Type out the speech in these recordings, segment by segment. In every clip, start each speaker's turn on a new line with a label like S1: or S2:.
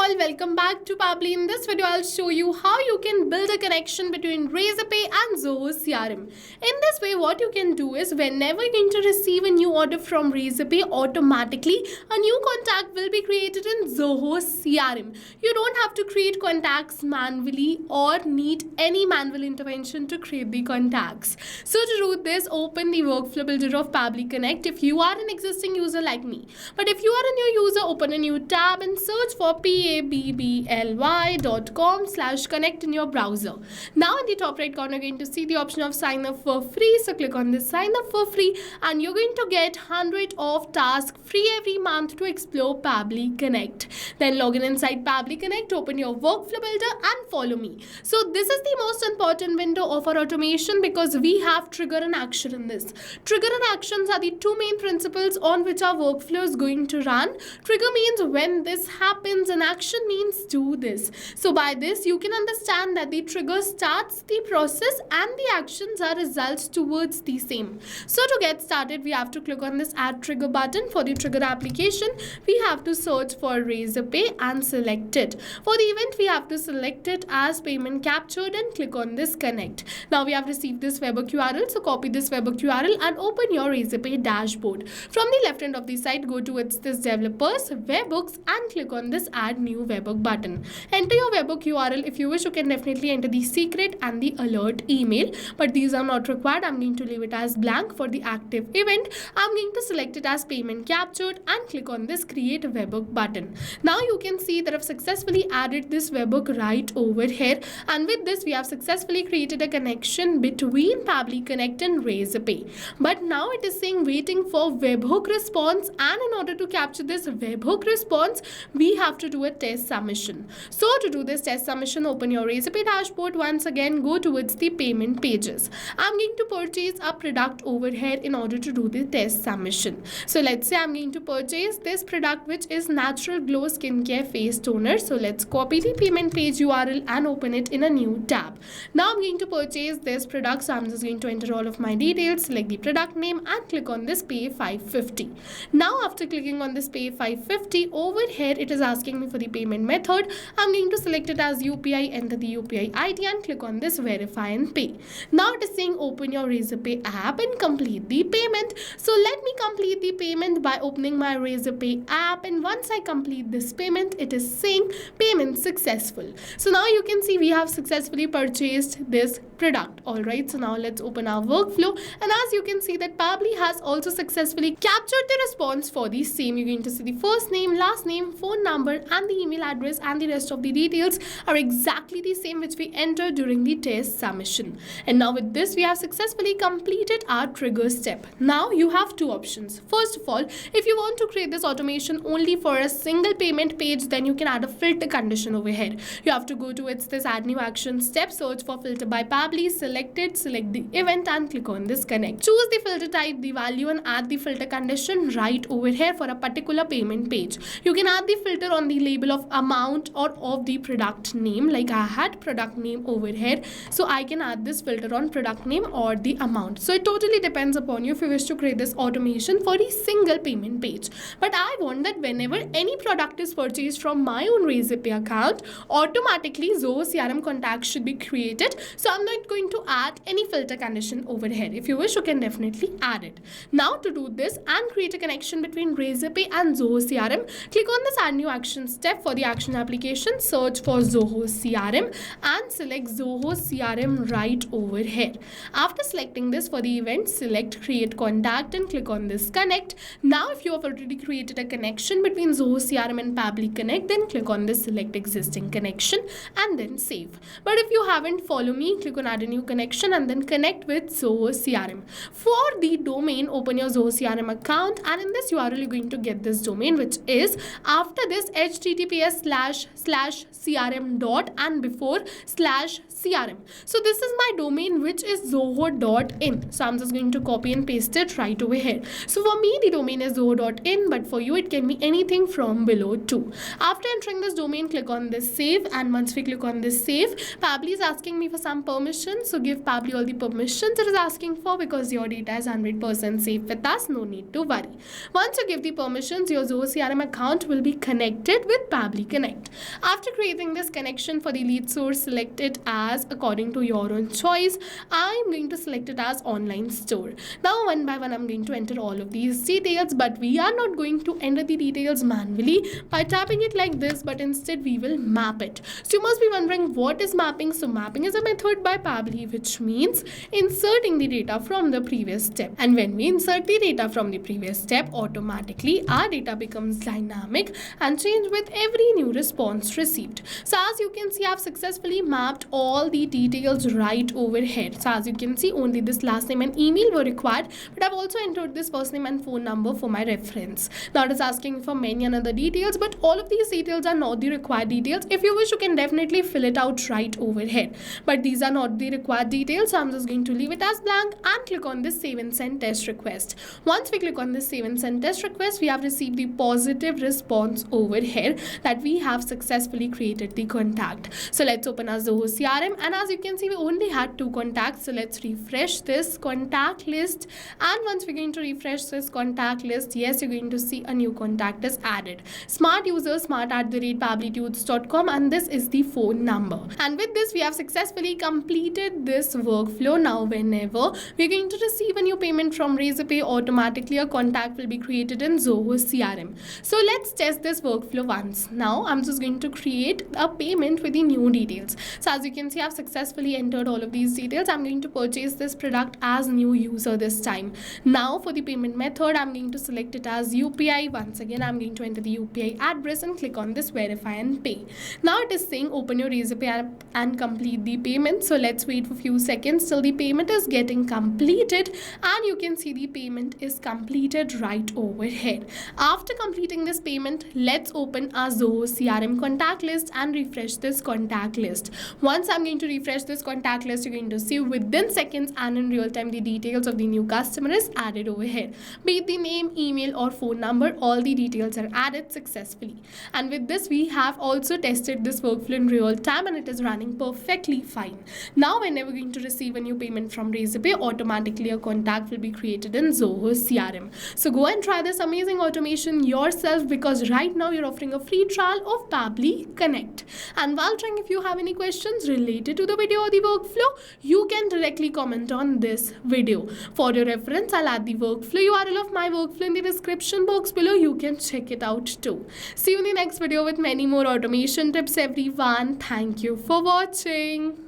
S1: all, welcome back to Pabbly. In this video, I'll show you how you can build a connection between Razorpay and Zoho CRM. In this way, what you can do is whenever you're going to receive a new order from Razorpay, automatically a new contact will be created in Zoho CRM. You don't have to create contacts manually or need any manual intervention to create the contacts. So to do this, open the workflow builder of Pabbly Connect if you are an existing user like me. But if you are a new user, open a new tab and search for pabbly.com/connect in your browser. Now in the top right corner, you're going to see the option of sign up for free. So click on this sign up for free and you're going to get 100 of tasks free every month to explore Pabbly Connect. Then log in inside Pabbly Connect, open your workflow builder and follow me. So this is the most important window of our automation because we have trigger and action in this. Trigger and actions are the two main principles on which our workflow is going to run. Trigger means when this happens and action means do this. So by this you can understand that the trigger starts the process and the actions are results towards the same. So to get started, we have to click on this add trigger button. For the trigger application, we have to search for Razorpay and select it. For the event, we have to select it as payment captured and click on this connect. Now we have received this webhook URL, so copy this webhook URL and open your Razorpay dashboard. From the left end of the site, go to this developers, webhooks and click on this add new webhook button. Enter your webhook URL. If you wish, you can definitely enter the secret and the alert email, but these are not required. I'm going to leave it as blank. For the active event, I'm going to select it as payment captured and click on this create webhook button. Now you can see that I've successfully added this webhook right over here, and with this we have successfully created a connection between Pabbly Connect and Razorpay. But now it is saying waiting for webhook response, and in order to capture this webhook response, we have to do a test submission. So to do this test submission, open your Razorpay dashboard. Once again, go towards the payment pages. I'm going to purchase a product over here in order to do the test submission. So let's say I'm going to purchase this product, which is Natural Glow Skincare Face Toner. So let's copy the payment page URL and open it in a new tab. Now I'm going to purchase this product. So I'm just going to enter all of my details, select the product name and click on this pay 550. Now after clicking on this pay 550, over here it is asking me for the payment method. I'm going to select it as UPI, enter the UPI ID and click on this verify and pay. Now it is saying open your Razorpay app and complete the payment. So let me complete the payment by opening my Razorpay app, and once I complete this payment, it is saying payment successful. So now you can see we have successfully purchased this product. Alright, so now let's open our workflow, and as you can see that Pabbly has also successfully captured the response for the same. You're going to see the first name, last name, phone number and the email address, and the rest of the details are exactly the same which we entered during the test submission. And now with this, we have successfully completed our trigger step. Now you have two options. First of all, if you want to create this automation only for a single payment page, then you can add a filter condition over here. You have to go to this add new action step, search for filter by Pabbly, select it, select the event and click on this connect. Choose the filter type, the value and add the filter condition right over here for a particular payment page. You can add the filter on the label of amount or of the product name, like I had product name over here, so I can add this filter on product name or the amount. So it totally depends upon you if you wish to create this automation for a single payment page. But I want that whenever any product is purchased from my own Razorpay account, automatically Zoho CRM contacts should be created. So I'm not going to add any filter condition over here. If you wish, you can definitely add it. Now to do this and create a connection between Razorpay and Zoho CRM, click on this add new action step. For the action application, search for Zoho CRM and select Zoho CRM right over here. After selecting this, for the event, select create contact and click on this connect. Now if you have already created a connection between Zoho CRM and Pabbly Connect, then click on this select existing connection and then save. But if you haven't, follow me, click on add a new connection and then connect with Zoho CRM. For the domain, open your Zoho CRM account, and in this URL you're going to get this domain, which is after this https://crm dot and before /crm. So this is my domain, which is zoho.in. So I'm just going to copy and paste it right over here. So for me the domain is zoho.in, but for you it can be anything from below too. After entering this domain, click on this save, and once we click on this save, Pabbly is asking me for some permissions. So give Pabbly all the permissions it is asking for because your data is 100% safe with us. No need to worry. Once you give the permissions, your Zoho CRM account will be connected with Pabbly Connect. After creating this connection for the lead source, select it as according to your own choice. I am going to select it as online store. Now one by one I'm going to enter all of these details, but we are not going to enter the details manually by tapping it like this, but instead we will map it. So you must be wondering what is mapping. So mapping is a method by Pabbly which means inserting the data from the previous step. And when we insert the data from the previous step, automatically our data becomes dynamic and change with every new response received. So as you can see, I've successfully mapped all the details right over here. So as you can see, only this last name and email were required, but I've also entered this first name and phone number for my reference. Now it is asking for many another details, but all of these details are not the required details. If you wish, you can definitely fill it out right over here, but these are not the required details, so I'm just going to leave it as blank and click on this save and send test request. Once we click on this save and send test request, we have received the positive response over here that we have successfully created the contact. So let's open our Zoho CRM, and as you can see, we only had 2 contacts. So let's refresh this contact list, and once we're going to refresh this contact list, yes, you're going to see a new contact is added. Smart user smart@pabblytudes.com, and this is the phone number. And with this, we have successfully completed this workflow. Now whenever we're going to receive a new payment from Razorpay, automatically a contact will be created in Zoho CRM. So let's test this workflow once. Now I'm just going to create a payment with the new details. So as you can see, I've successfully entered all of these details. I'm going to purchase this product as new user this time. Now for the payment method, I'm going to select it as UPI. Once again, I'm going to enter the UPI address and click on this verify and pay. Now it is saying open your Razorpay app and complete the payment. So let's wait for a few seconds till the payment is getting completed, and you can see the payment is completed right over here. After completing this payment, let's open our Zoho CRM contact list and refresh this contact list. Once I'm going to refresh this contact list, you're going to see within seconds and in real time the details of the new customer is added over here. Be it the name, email or phone number, all the details are added successfully. And with this, we have also tested this workflow in real time, and it is running perfectly fine. Now whenever we're going to receive a new payment from Razorpay, automatically a contact will be created in Zoho CRM. So go and try this amazing automation yourself, because right now you're offering a free trial of Pabbly Connect. And while trying, if you have any questions related to the video or the workflow, you can directly comment on this video. For your reference, I'll add the workflow URL of my workflow in the description box below. You can check it out too. See you in the next video with many more automation tips, everyone. Thank you for watching.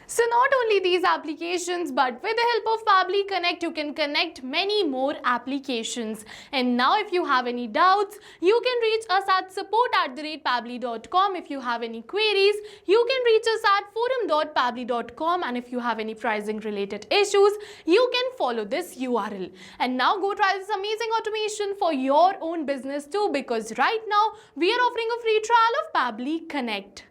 S1: So not only these applications, but with the help of Pabbly Connect, you can connect many more applications. And now if you have any doubts, you can reach us at support@pabbly.com. If you have any queries, you can reach us at forum.pabbly.com. And if you have any pricing related issues, you can follow this URL. And now go try this amazing automation for your own business too, because right now we are offering a free trial of Pabbly Connect.